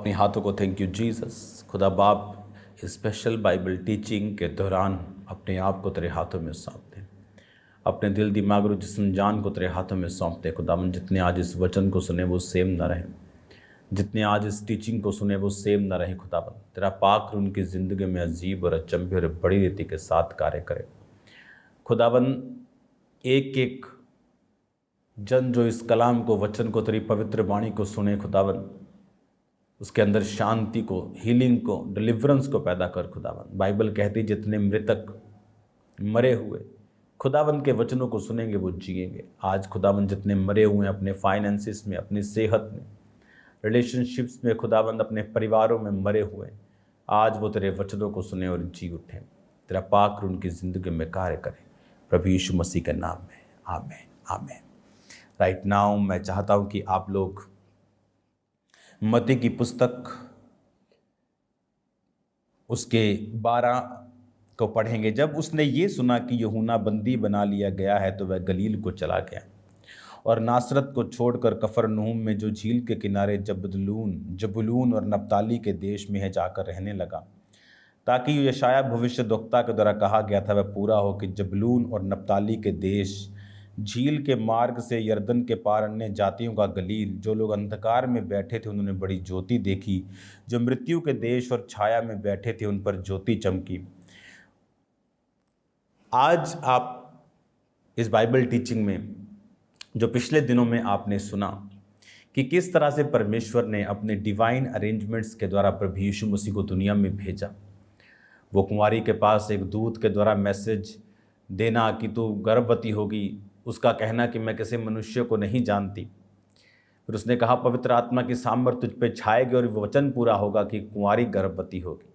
अपने हाथों को थैंक यू जीसस। खुदा बाप इस स्पेशल बाइबल टीचिंग के दौरान अपने आप को तेरे हाथों में सौंपते हैं, अपने दिल दिमाग और जिस्म जान को तेरे हाथों में सौंपते हैं। खुदावन जितने आज इस वचन को सुने वो सेम ना रहें, जितने आज इस टीचिंग को सुने वो सेम ना रहे। खुदावन तेरा पाक उनकी ज़िंदगी में अजीब और अचंभे और बड़ी रीति के साथ कार्य करे। खुदावन एक एक जन जो इस कलाम को, वचन को, तेरी पवित्र वाणी को सुने, खुदावन उसके अंदर शांति को, हीलिंग को, डिलीवरेंस को पैदा कर। खुदावन बाइबल कहती जितने मृतक मरे हुए खुदावन के वचनों को सुनेंगे वो जिएंगे। आज खुदावन जितने मरे हुए हैं अपने फाइनेंसिस में, अपनी सेहत में, रिलेशनशिप्स में, खुदावन अपने परिवारों में मरे हुए, आज वो तेरे वचनों को सुने और जी उठें। तेरा पाक उनकी ज़िंदगी में कार्य करे प्रभु यीशु मसीह के नाम में, आमीन आमीन। राइट नाउ मैं चाहता हूँ कि आप लोग मत्ती की पुस्तक उसके 12 को पढ़ेंगे। जब उसने ये सुना कि यूहन्ना बंदी बना लिया गया है तो वह गलील को चला गया और नासरत को छोड़कर कफरनहूम में जो झील के किनारे जबूलून और नप्ताली के देश में है जाकर रहने लगा, ताकि यशाया भविष्यद्वक्ता के द्वारा कहा गया था वह पूरा हो कि जबूलून और नप्ताली के देश, झील के मार्ग से यरदन के पार अन्य जातियों का गलील, जो लोग अंधकार में बैठे थे उन्होंने बड़ी ज्योति देखी, जो मृत्यु के देश और छाया में बैठे थे उन पर ज्योति चमकी। आज आप इस बाइबल टीचिंग में जो पिछले दिनों में आपने सुना कि किस तरह से परमेश्वर ने अपने डिवाइन अरेंजमेंट्स के द्वारा प्रभु यीशु मसीह को दुनिया में भेजा। वो कुंवारी के पास एक दूत के द्वारा मैसेज देना कि तू गर्भवती होगी, उसका कहना कि मैं किसी मनुष्य को नहीं जानती। फिर उसने कहा पवित्र आत्मा की सामर्थ तुझ पे छाएगी और वचन पूरा होगा कि कुंवारी गर्भवती होगी।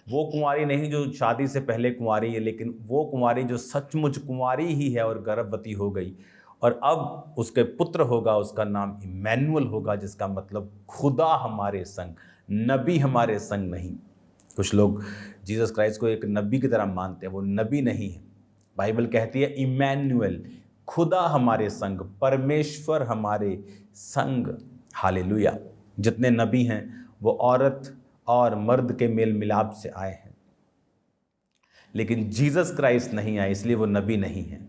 वो कुंवारी नहीं जो शादी से पहले कुंवारी है, लेकिन वो कुंवारी जो सचमुच कुंवारी ही है और गर्भवती हो गई, और अब उसके पुत्र होगा, उसका नाम इमैनुअल होगा, जिसका मतलब खुदा हमारे संग, नबी हमारे संग नहीं। कुछ लोग जीसस क्राइस्ट को एक नबी की तरह मानते हैं, वो नबी नहीं है। बाइबल कहती है इमैनुअल, खुदा हमारे संग, परमेश्वर हमारे संग। हालेलुया। जितने नबी हैं वो औरत और मर्द के मेल मिलाप से आए हैं, लेकिन जीसस क्राइस्ट नहीं आए, इसलिए वो नबी नहीं है।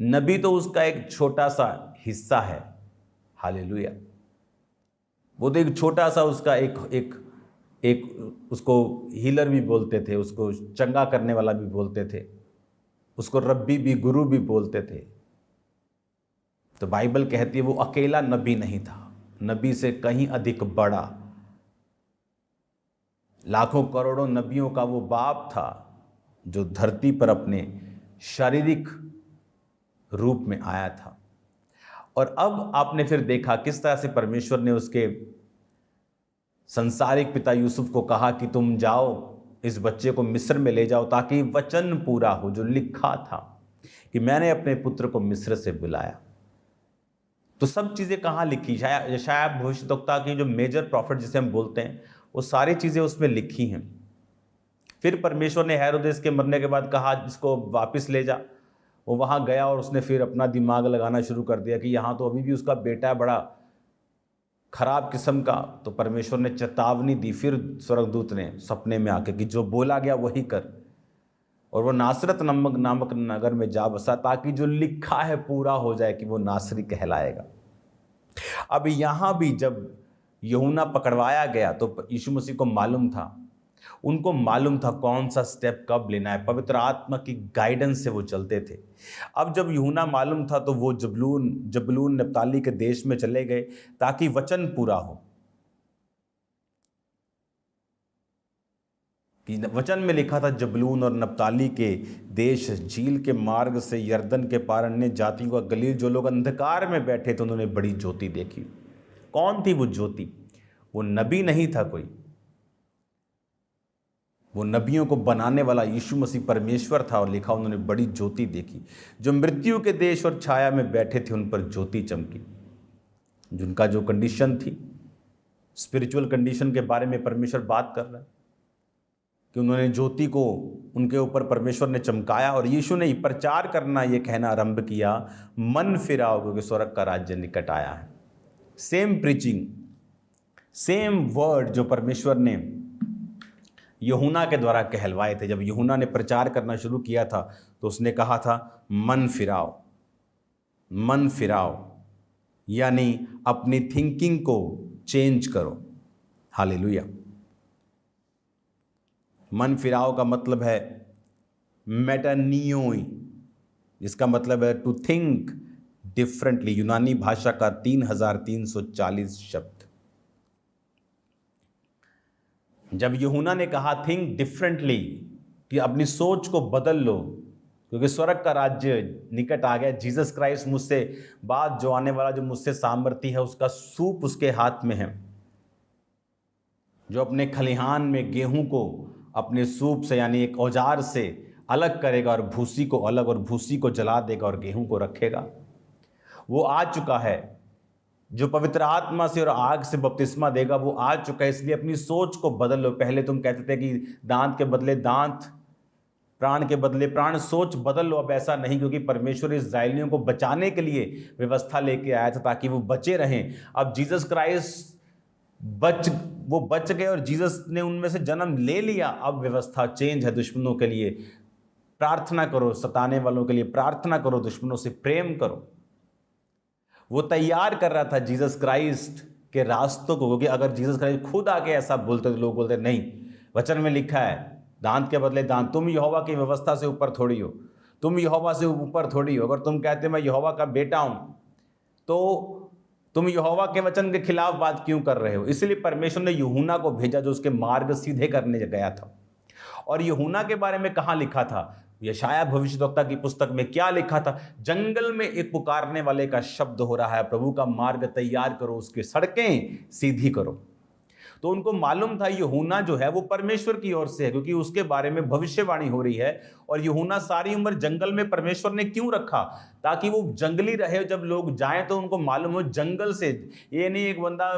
नबी तो उसका एक छोटा सा हिस्सा है। हालेलुया। वो तो एक छोटा सा उसका एक उसको हीलर भी बोलते थे, उसको चंगा करने वाला भी बोलते थे, उसको रब्बी भी, गुरु भी बोलते थे। तो बाइबल कहती है वो अकेला नबी नहीं था, नबी से कहीं अधिक बड़ा, लाखों करोड़ों नबियों का वो बाप था जो धरती पर अपने शारीरिक रूप में आया था। और अब आपने फिर देखा किस तरह से परमेश्वर ने उसके संसारिक पिता यूसुफ को कहा कि तुम जाओ, इस बच्चे को मिस्र में ले जाओ, ताकि वचन पूरा हो जो लिखा था कि मैंने अपने पुत्र को मिस्र से बुलाया। तो सब चीज़ें कहाँ लिखी? यशाया भविष्यद्वक्ता की जो मेजर प्रॉफिट जिसे हम बोलते हैं, वो सारी चीज़ें उसमें लिखी हैं। फिर परमेश्वर ने हेरोदेस के मरने के बाद कहा इसको वापस ले जा। वो वहाँ गया और उसने फिर अपना दिमाग लगाना शुरू कर दिया कि यहाँ तो अभी भी उसका बेटा है बड़ा खराब किस्म का। तो परमेश्वर ने चेतावनी दी फिर स्वर्गदूत ने सपने में आके कि जो बोला गया वही कर, और वो नासरत नामक नगर में जा बसा, ताकि जो लिखा है पूरा हो जाए कि वो नासरी कहलाएगा। अब यहाँ भी जब यूहन्ना पकड़वाया गया तो यीशु मसीह को मालूम था, उनको मालूम था कौन सा स्टेप कब लेना है। पवित्र आत्मा की गाइडेंस से वो चलते थे। अब जब यूहन्ना मालूम था तो वो जबूलून नप्ताली के देश में चले गए ताकि वचन पूरा हो। कि वचन में लिखा था जबूलून और नप्ताली के देश, झील के मार्ग से यरदन के पार अन्य जातियों का गलील, जो लोग अंधकार में बैठे थे उन्होंने बड़ी ज्योति देखी। कौन थी वो ज्योति? वो नबी नहीं था कोई, वो नबियों को बनाने वाला यीशु मसीह परमेश्वर था। और लिखा उन्होंने बड़ी ज्योति देखी, जो मृत्यु के देश और छाया में बैठे थे उन पर ज्योति चमकी। जिनका जो कंडीशन थी, स्पिरिचुअल कंडीशन के बारे में परमेश्वर बात कर रहा है कि उन्होंने ज्योति को उनके ऊपर परमेश्वर ने चमकाया। और यीशु ने प्रचार करना, ये कहना आरंभ किया, मन फिराओ क्योंकि स्वर्ग का राज्य निकट आया है। सेम प्रीचिंग सेम वर्ड जो परमेश्वर ने यूहन्ना के द्वारा कहलवाए थे। जब यूहन्ना ने प्रचार करना शुरू किया था तो उसने कहा था मन फिराओ, मन फिराओ, यानी अपनी थिंकिंग को चेंज करो। हालेलुया। मन फिराओ का मतलब है मेटानियोई, जिसका मतलब है टू थिंक डिफरेंटली। यूनानी भाषा का 3340 शब्द। जब यूहन्ना ने कहा थिंक डिफरेंटली, कि अपनी सोच को बदल लो, क्योंकि स्वर्ग का राज्य निकट आ गया। जीसस क्राइस्ट मुझसे बाद जो आने वाला, जो मुझसे सामर्थी है, उसका सूप उसके हाथ में है, जो अपने खलिहान में गेहूं को अपने सूप से यानी एक औजार से अलग करेगा और भूसी को अलग, और भूसी को जला देगा और गेहूं को रखेगा। वो आ चुका है। जो पवित्र आत्मा से और आग से बपतिस्मा देगा, वो आ चुका है। इसलिए अपनी सोच को बदल लो। पहले तुम कहते थे कि दांत के बदले दांत, प्राण के बदले प्राण। सोच बदल लो। अब ऐसा नहीं, क्योंकि परमेश्वर इस्राएलियों को बचाने के लिए व्यवस्था लेके आया था ताकि वो बचे रहें। अब जीसस क्राइस्ट वो बच गए और जीसस ने उनमें से जन्म ले लिया। अब व्यवस्था चेंज है। दुश्मनों के लिए प्रार्थना करो, सताने वालों के लिए प्रार्थना करो, दुश्मनों से प्रेम करो। वो तैयार कर रहा था जीसस क्राइस्ट के रास्तों को, क्योंकि अगर जीसस क्राइस्ट खुद आके ऐसा बोलते तो लोग बोलते नहीं, वचन में लिखा है दांत के बदले दांत। तुम यहोवा की व्यवस्था से ऊपर थोड़ी हो, तुम यहोवा से ऊपर थोड़ी हो। अगर तुम कहते मैं यहोवा का बेटा हूं, तो तुम यहोवा के वचन के खिलाफ बात क्यों कर रहे हो? इसलिए परमेश्वर ने यूहन्ना को भेजा, जो उसके मार्ग सीधे करने गया था। और यूहन्ना के बारे में कहाँ लिखा था? यशायाह भविष्यद्वक्ता की पुस्तक में क्या लिखा था? जंगल में एक पुकारने वाले का शब्द हो रहा है, प्रभु का मार्ग तैयार करो, उसकी सड़कें सीधी करो। तो उनको मालूम था यूहन्ना जो है वो परमेश्वर की ओर से है, क्योंकि उसके बारे में भविष्यवाणी हो रही है। और यूहन्ना सारी उम्र जंगल में परमेश्वर ने क्यों रखा? ताकि वो जंगली रहे। जब लोग जाएं तो उनको मालूम हो जंगल से। ये नहीं एक बंदा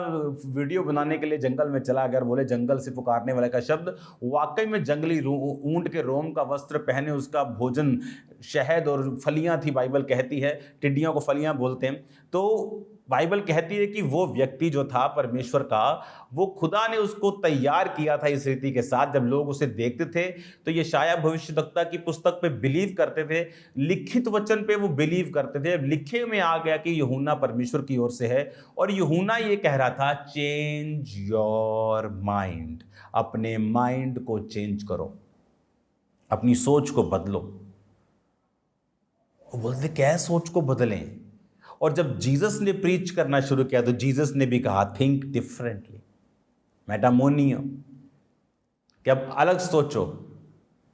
वीडियो बनाने के लिए जंगल में चला गया और बोले जंगल से पुकारने वाले का शब्द। वाकई में जंगली ऊंट के रोम का वस्त्र पहने, उसका भोजन शहद और फलियां थी, बाइबल कहती है। टिड्डियों को फलियां बोलते हैं। तो बाइबल कहती है कि वो व्यक्ति जो था परमेश्वर का, वो खुदा ने उसको तैयार किया था इस रीति के साथ। जब लोग उसे देखते थे तो यशायाह भविष्यद्वक्ता की पुस्तक पे बिलीव करते थे, लिखित वचन पे वो बिलीव करते थे। अब लिखे में आ गया कि यूहन्ना परमेश्वर की ओर से है। और यूहन्ना ये कह रहा था चेंज योर माइंड, अपने माइंड को चेंज करो, अपनी सोच को बदलो। वो बोलते क्या सोच को बदलें? और जब जीसस ने प्रीच करना शुरू किया तो जीसस ने भी कहा थिंक डिफरेंटली, मेटामोनियो, कि अब अलग सोचो,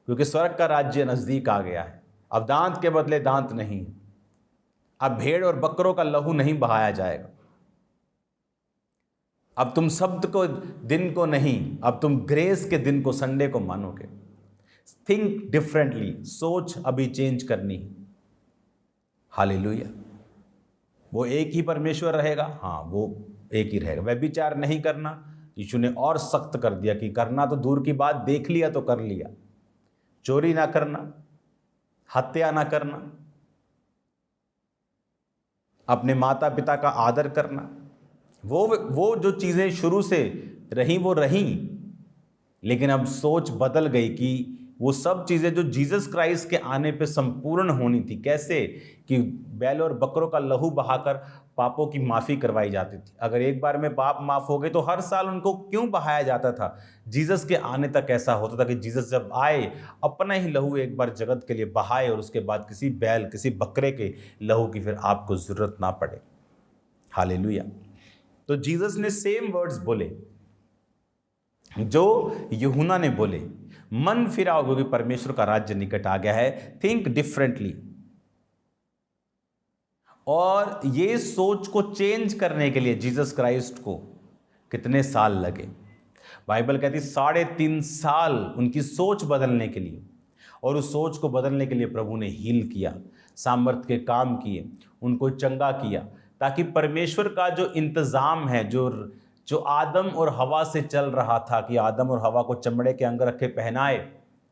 क्योंकि स्वर्ग का राज्य नजदीक आ गया है। अब दांत के बदले दांत नहीं, अब भेड़ और बकरों का लहू नहीं बहाया जाएगा। अब तुम शब्द को दिन को नहीं, अब तुम ग्रेस के दिन को, संडे को मानोगे। थिंक डिफरेंटली, सोच अभी चेंज करनी। हालेलुया। वो एक ही परमेश्वर रहेगा, हाँ वो एक ही रहेगा। व्यभिचार नहीं करना, यीशु ने और सख्त कर दिया कि करना तो दूर की बात, देख लिया तो कर लिया। चोरी ना करना, हत्या ना करना, अपने माता पिता का आदर करना, वो जो चीज़ें शुरू से रहीं वो रहीं। लेकिन अब सोच बदल गई कि वो सब चीज़ें जो जीसस क्राइस्ट के आने पे संपूर्ण होनी थी। कैसे? कि बैल और बकरों का लहू बहाकर पापों की माफ़ी करवाई जाती थी। अगर एक बार में पाप माफ़ हो गए तो हर साल उनको क्यों बहाया जाता था? जीसस के आने तक ऐसा होता था कि जीसस जब आए अपना ही लहू एक बार जगत के लिए बहाए, और उसके बाद किसी बैल किसी बकरे के लहू की फिर आपको ज़रूरत ना पड़े। हालेलुया। तो जीसस ने सेम वर्ड्स बोले जो यूहन्ना ने बोले, मन फिराओ क्योंकि परमेश्वर का राज्य निकट आ गया है। Think differently. और ये सोच को चेंज करने के लिए जीसस क्राइस्ट को कितने साल लगे? बाइबल कहती 3.5 साल उनकी सोच बदलने के लिए। और उस सोच को बदलने के लिए प्रभु ने हील किया, सामर्थ के काम किए, उनको चंगा किया, ताकि परमेश्वर का जो इंतज़ाम है, जो आदम और हवा से चल रहा था, कि आदम और हवा को चमड़े के अंग रखे पहनाए,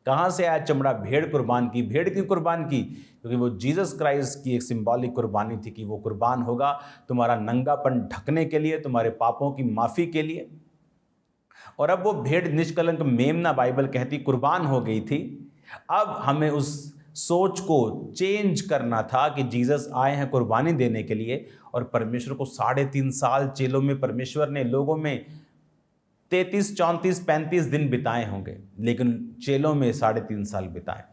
कहाँ से आया चमड़ा? भेड़ कुर्बान की। भेड़ क्यों कुर्बान की? क्योंकि वो जीसस क्राइस्ट की एक सिंबॉलिक कुर्बानी थी कि वो कुर्बान होगा तुम्हारा नंगापन ढकने के लिए, तुम्हारे पापों की माफ़ी के लिए। और अब वो भेड़ निष्कलंक मेमना, बाइबल कहती, कुर्बान हो गई थी। अब हमें उस सोच को चेंज करना था कि जीसस आए हैं कुर्बानी देने के लिए। और परमेश्वर को 3.5 साल चेलों में परमेश्वर ने लोगों में 33, 34, 35 दिन बिताए होंगे, लेकिन चेलों में 3.5 साल बिताए।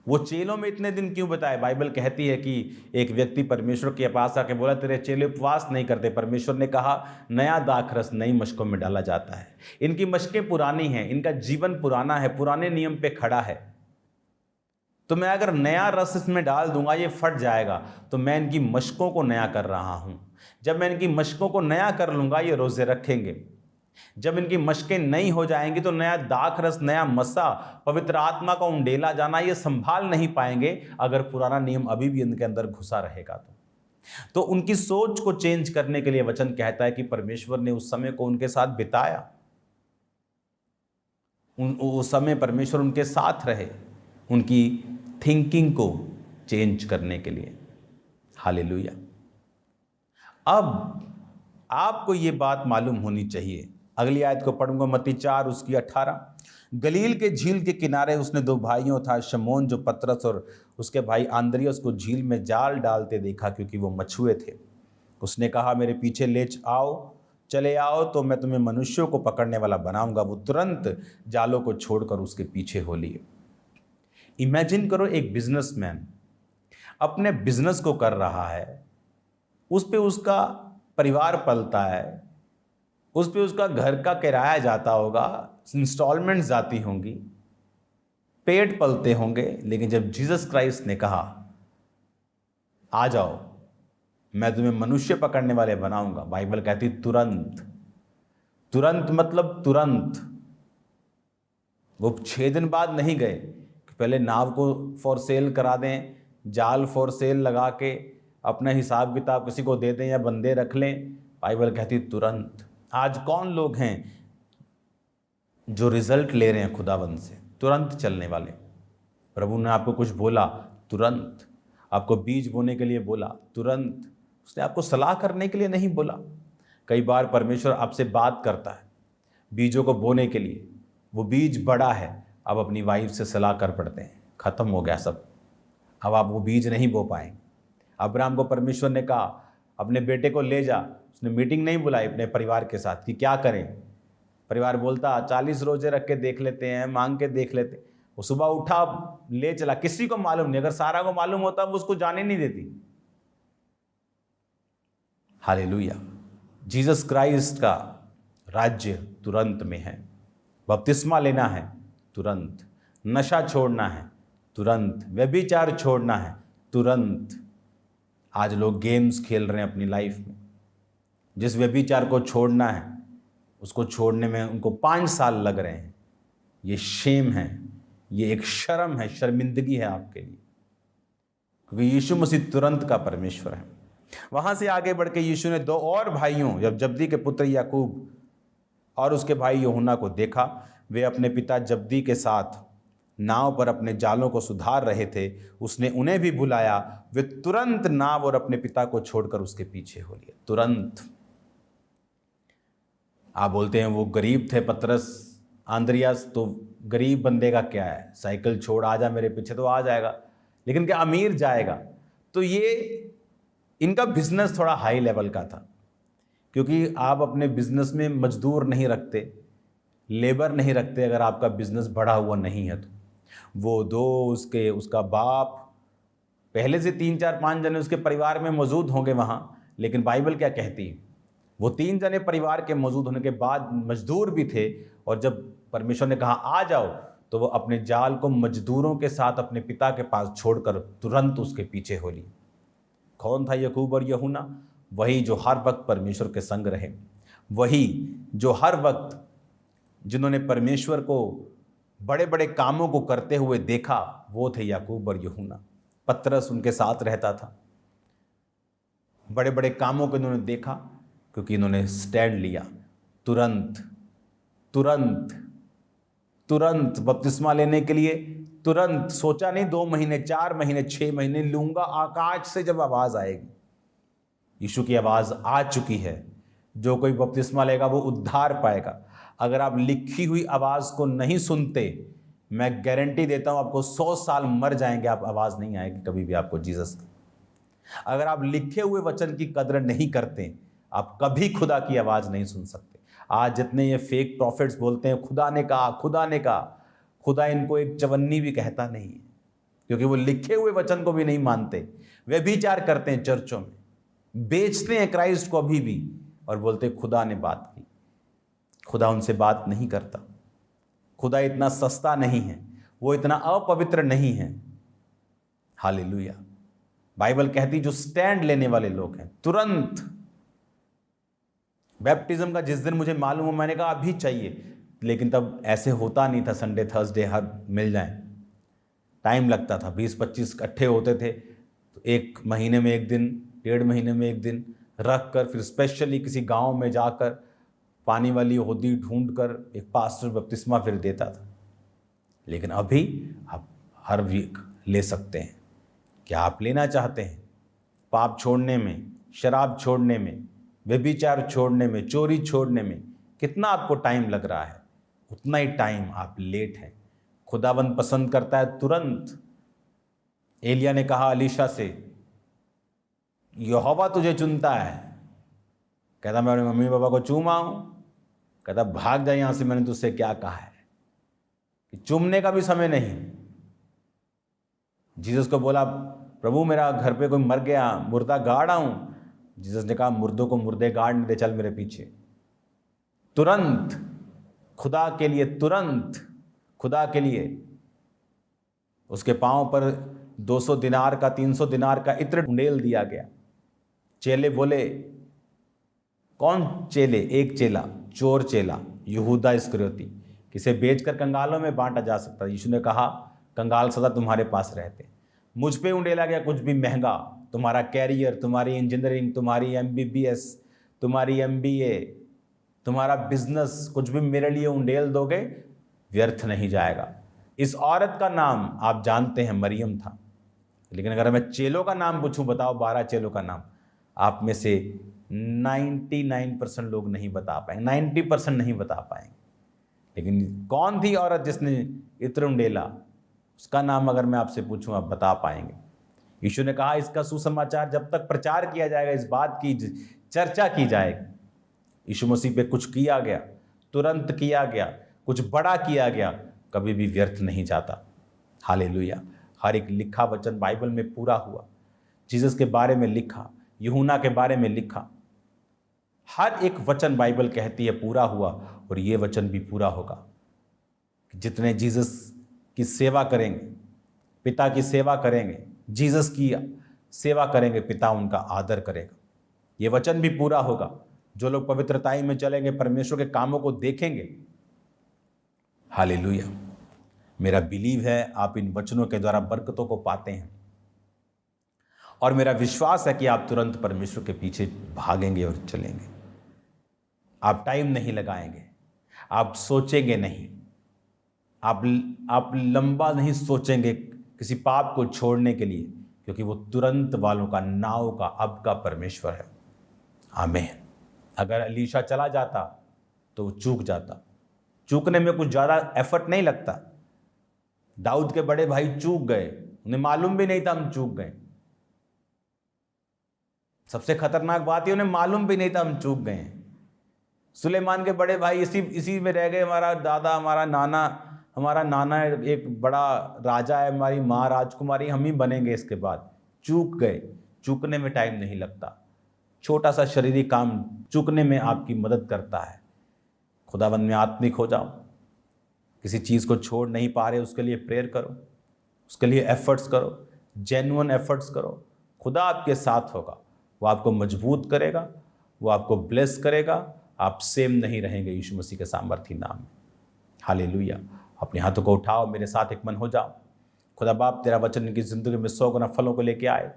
वो चेलों में इतने दिन क्यों बताए? बाइबल कहती है कि एक व्यक्ति परमेश्वर के पास आके बोला, तेरे चेले उपवास नहीं करते। परमेश्वर ने कहा, नया दाखरस नई मशकों में डाला जाता है। इनकी मशकें पुरानी हैं, इनका जीवन पुराना है, पुराने नियम पे खड़ा है। तो मैं अगर नया रस इसमें डाल दूंगा ये फट जाएगा। तो मैं इनकी मशकों को नया कर रहा हूं। जब मैं इनकी मशकों को नया कर लूंगा ये रोजे रखेंगे। जब इनकी मशकें नई हो जाएंगी तो नया दाखरस, नया मसा, पवित्र आत्मा का उंडेला जाना ये संभाल नहीं पाएंगे अगर पुराना नियम अभी भी इनके अंदर घुसा रहेगा। तो उनकी सोच को चेंज करने के लिए वचन कहता है कि परमेश्वर ने उस समय को उनके साथ बिताया। उस समय परमेश्वर उनके साथ रहे उनकी थिंकिंग को चेंज करने के लिए। हालेलुया। अब आपको ये बात मालूम होनी चाहिए। अगली आयत को पढ़ूंगा, मत्ती 4 उसकी 18। गलील के झील के किनारे उसने 2 भाइयों था, शमौन जो पतरस और उसके भाई आंद्रियास को झील में जाल डालते देखा, क्योंकि वो मछुए थे। उसने कहा, मेरे पीछे चले आओ तो मैं तुम्हें मनुष्यों को पकड़ने वाला बनाऊंगा। वो तुरंत जालों को छोड़कर उसके पीछे हो लिए। इमेजिन करो, एक बिजनेसमैन अपने बिजनेस को कर रहा है, उस पे उसका परिवार पलता है, उस पे उसका घर का किराया जाता होगा, इंस्टॉलमेंट्स जाती होंगी, पेट पलते होंगे। लेकिन जब जीसस क्राइस्ट ने कहा, आ जाओ मैं तुम्हें मनुष्य पकड़ने वाले बनाऊंगा, बाइबल कहती तुरंत। तुरंत मतलब तुरंत। वो 6 दिन बाद नहीं गए कि पहले नाव को फॉर सेल करा दें, जाल फॉर सेल लगा के अपना हिसाब किताब किसी को दे दें या बंदे रख लें। बाइबल कहती तुरंत। आज कौन लोग हैं जो रिजल्ट ले रहे हैं खुदावंद से? तुरंत चलने वाले। प्रभु ने आपको कुछ बोला, तुरंत। आपको बीज बोने के लिए बोला, तुरंत। उसने आपको सलाह करने के लिए नहीं बोला। कई बार परमेश्वर आपसे बात करता है बीजों को बोने के लिए, वो बीज बड़ा है, अब अपनी वाइफ से सलाह कर पड़ते हैं, खत्म हो गया सब, अब आप वो बीज नहीं बो पाएंगे। अब्राहम को परमेश्वर ने कहा, अपने बेटे को ले जा। उसने मीटिंग नहीं बुलाई अपने परिवार के साथ कि क्या करें। परिवार बोलता 40 रोजे रख के देख लेते हैं, मांग के देख लेते। वो सुबह उठा, ले चला, किसी को मालूम नहीं। अगर सारा को मालूम होता वो उसको जाने नहीं देती। हालेलुया। जीसस क्राइस्ट का राज्य तुरंत में है। बपतिस्मा लेना है तुरंत, नशा छोड़ना है तुरंत, व्यभिचार छोड़ना है तुरंत। आज लोग गेम्स खेल रहे हैं अपनी लाइफ में। जिस व्यभिचार को छोड़ना है उसको छोड़ने में उनको 5 साल लग रहे हैं। ये शेम है, ये एक शर्म है, शर्मिंदगी है आपके लिए, क्योंकि यीशु मसीह तुरंत का परमेश्वर है। वहां से आगे बढ़ के यीशु ने 2 और भाइयों, जब जब्दी के पुत्र याकूब और उसके भाई यूहन्ना को देखा। वे अपने पिता जब्दी के साथ नाव पर अपने जालों को सुधार रहे थे। उसने उन्हें भी बुलाया। वे तुरंत नाव और अपने पिता को छोड़कर उसके पीछे हो लिए। तुरंत। आप बोलते हैं वो गरीब थे पतरस, आंद्रियास, तो गरीब बंदे का क्या है, साइकिल छोड़ आ जा मेरे पीछे, तो आ जाएगा। लेकिन क्या अमीर जाएगा? तो ये इनका बिजनेस थोड़ा हाई लेवल का था, क्योंकि आप अपने बिजनेस में मजदूर नहीं रखते, लेबर नहीं रखते अगर आपका बिजनेस बढ़ा हुआ नहीं है तो। वो 2 उसका बाप, पहले से 3, 4, 5 जने उसके परिवार में मौजूद होंगे वहाँ। लेकिन बाइबल क्या कहती है? वो 3 जने परिवार के मौजूद होने के बाद मजदूर भी थे। और जब परमेश्वर ने कहा आ जाओ, तो वो अपने जाल को मजदूरों के साथ अपने पिता के पास छोड़कर तुरंत उसके पीछे हो ली। कौन था याकूब और यूहन्ना? वही जो हर वक्त परमेश्वर के संग रहे, वही जो हर वक्त जिन्होंने परमेश्वर को बड़े बड़े कामों को करते हुए देखा, वो थे याकूब और यूहन्ना। पतरस उनके साथ रहता था। बड़े बड़े कामों को इन्होंने देखा क्योंकि इन्होंने स्टैंड लिया तुरंत। तुरंत तुरंत बपतिस्मा लेने के लिए, तुरंत सोचा नहीं 2 महीने, 4 महीने, 6 महीने लूंगा। आकाश से जब आवाज़ आएगी, यीशु की आवाज़ आ चुकी है। जो कोई बपतिस्मा लेगा वो उद्धार पाएगा। अगर आप लिखी हुई आवाज़ को नहीं सुनते, मैं गारंटी देता हूँ आपको 100 साल मर जाएंगे, आप आवाज़ नहीं आएगी कभी भी आपको जीसस की। अगर आप लिखे हुए वचन की कदर नहीं करते, आप कभी खुदा की आवाज़ नहीं सुन सकते। आज जितने ये फेक प्रॉफिट्स बोलते हैं खुदा ने कहा, खुदा ने कहा, खुदा इनको एक चवन्नी भी कहता नहीं है, क्योंकि वो लिखे हुए वचन को भी नहीं मानते। वे व्यभिचार करते हैं, चर्चों में बेचते हैं क्राइस्ट को अभी भी, और बोलते खुदा ने बात की। खुदा उनसे बात नहीं करता। खुदा इतना सस्ता नहीं है, वो इतना अपवित्र नहीं है। हालेलुया। बाइबल कहती जो स्टैंड लेने वाले लोग हैं, तुरंत बैप्टिज्म का जिस दिन मुझे मालूम हो, मैंने कहा अभी चाहिए, लेकिन तब ऐसे होता नहीं था संडे थर्सडे हर मिल जाए। टाइम लगता था, 20-25 इकट्ठे होते थे, तो 1 महीने में 1 दिन, 1.5 महीने में 1 दिन रख कर, फिर स्पेशली किसी गांव में जाकर पानी वाली होदी ढूंढकर एक पास्टर बपतिस्मा फिर देता था। लेकिन अभी आप हर वीक ले सकते हैं। क्या आप लेना चाहते हैं? पाप छोड़ने में, शराब छोड़ने में, व्यभिचार छोड़ने में, चोरी छोड़ने में कितना आपको टाइम लग रहा है, उतना ही टाइम आप लेट हैं। खुदावंद पसंद करता है तुरंत। एलिया ने कहा अलीशा से, यहोवा तुझे चुनता है। कहता मैं अपने मम्मी पापा को चूमा हूं। कहता भाग जा यहां से, मैंने तुझसे क्या कहा है कि चूमने का भी समय नहीं। जीसस को बोला प्रभु मेरा घर पे कोई मर गया, मुर्दा गाड़ आऊं। जीसस ने कहा मुर्दों को मुर्दे गाड़ नहीं दे, चल मेरे पीछे। तुरंत खुदा के लिए, तुरंत खुदा के लिए। उसके पांव पर 200 दिनार का, 300 दिनार का इत्र ढूंढेल दिया गया। चेले बोले, कौन चेले? एक चेला, चोर चेला यहूदा इस्करियोती, किसे बेचकर कंगालों में बांटा जा सकता। यीशु ने कहा कंगाल सदा तुम्हारे पास रहते। मुझ पे उंडेला गया कुछ भी महंगा, तुम्हारा कैरियर, तुम्हारी इंजीनियरिंग, तुम्हारी MBBS, तुम्हारी MBA, तुम्हारा बिजनेस, कुछ भी मेरे लिए उंडेल दोगे, व्यर्थ नहीं जाएगा। इस औरत का नाम आप जानते हैं, मरियम था। लेकिन अगर मैं चेलों का नाम पूछूं, बताओ 12 चेलों का नाम, आप में से 99% लोग नहीं बता पाएंगे, 90% नहीं बता पाएंगे। लेकिन कौन थी औरत जिसने इत्र उंडेला? उसका नाम अगर मैं आपसे पूछूं, आप बता पाएंगे। यीशु ने कहा इसका सुसमाचार जब तक प्रचार किया जाएगा, इस बात की चर्चा की जाएगी। यीशु मसीह पे कुछ किया गया, तुरंत किया गया, कुछ बड़ा किया गया, कभी भी व्यर्थ नहीं जाता। हालेलुया। हर एक लिखा वचन बाइबल में पूरा हुआ। जीसस के बारे में लिखा, यूहन्ना के बारे में लिखा, हर एक वचन बाइबल कहती है पूरा हुआ, और ये वचन भी पूरा होगा। जितने जीसस की सेवा करेंगे, पिता की सेवा करेंगे, जीसस की सेवा करेंगे, पिता उनका आदर करेगा। ये वचन भी पूरा होगा। जो लोग पवित्रताई में चलेंगे, परमेश्वर के कामों को देखेंगे। हालेलुया। मेरा बिलीव है आप इन वचनों के द्वारा बरकतों को पाते हैं, और मेरा विश्वास है कि आप तुरंत परमेश्वर के पीछे भागेंगे और चलेंगे। आप टाइम नहीं लगाएंगे, आप सोचेंगे नहीं, आप लंबा नहीं सोचेंगे किसी पाप को छोड़ने के लिए, क्योंकि वो तुरंत वालों का, नाव का, अब का परमेश्वर है। आमीन। अगर अलीशा चला जाता तो वो चूक जाता। चूकने में कुछ ज़्यादा एफर्ट नहीं लगता। दाऊद के बड़े भाई चूक गए, उन्हें मालूम भी नहीं था हम चूक गए। सबसे खतरनाक बात है उन्हें मालूम भी नहीं था हम चूक गए। सुलेमान के बड़े भाई इसी में रह गए। हमारा दादा, हमारा नाना एक बड़ा राजा है, हमारी माँ राजकुमारी, हम ही बनेंगे इसके बाद। चूक गए। चूकने में टाइम नहीं लगता। छोटा सा शारीरिक काम चूकने में आपकी मदद करता है। खुदावंद में आत्मिक हो जाओ। किसी चीज़ को छोड़ नहीं पा रहे, उसके लिए प्रेयर करो, उसके लिए एफर्ट्स करो, जेन्युइन एफर्ट्स करो। खुदा आपके साथ होगा, वो आपको मजबूत करेगा, वो आपको ब्लेस करेगा। आप सेम नहीं रहेंगे यीशु मसीह के सामर्थी नाम में। हालेलुया। अपने हाथों को उठाओ, मेरे साथ एक मन हो जाओ। खुदा बाप, तेरा वचन इनकी ज़िंदगी में 100 गुना फलों को लेके आए।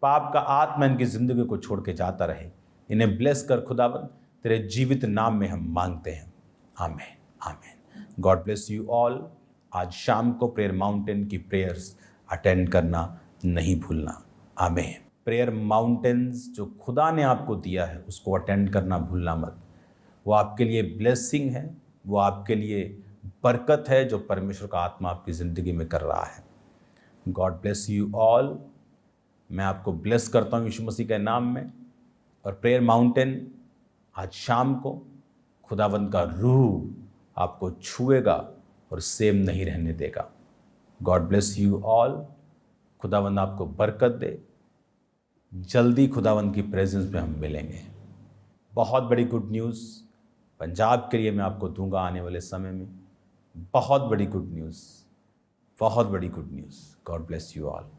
पाप का आत्मा इनकी ज़िंदगी को छोड़ के जाता रहे। इन्हें ब्लेस कर खुदावंद, तेरे जीवित नाम में हम मांगते हैं। आमीन, आमीन। God bless you all. आज शाम को प्रेयर माउंटेन की प्रेयर्स अटेंड करना नहीं भूलना। आमीन। प्रेयर माउंटेन्स जो खुदा ने आपको दिया है उसको अटेंड करना भूलना मत। वो आपके लिए ब्लेसिंग है, वो आपके लिए बरकत है जो परमेश्वर का आत्मा आपकी ज़िंदगी में कर रहा है। God bless you all. मैं आपको ब्लेस करता हूँ यीशु मसीह के नाम में। और प्रेयर माउंटेन आज शाम को खुदावंद का रूह आपको छुएगा और सेम नहीं रहने देगा। God bless you all. खुदावंद आपको बरकत दे। जल्दी खुदावंद की प्रेजेंस में हम मिलेंगे। बहुत बड़ी गुड न्यूज़ पंजाब के लिए मैं आपको दूंगा आने वाले समय में। बहुत बड़ी गुड न्यूज़, बहुत बड़ी good news. God bless you all.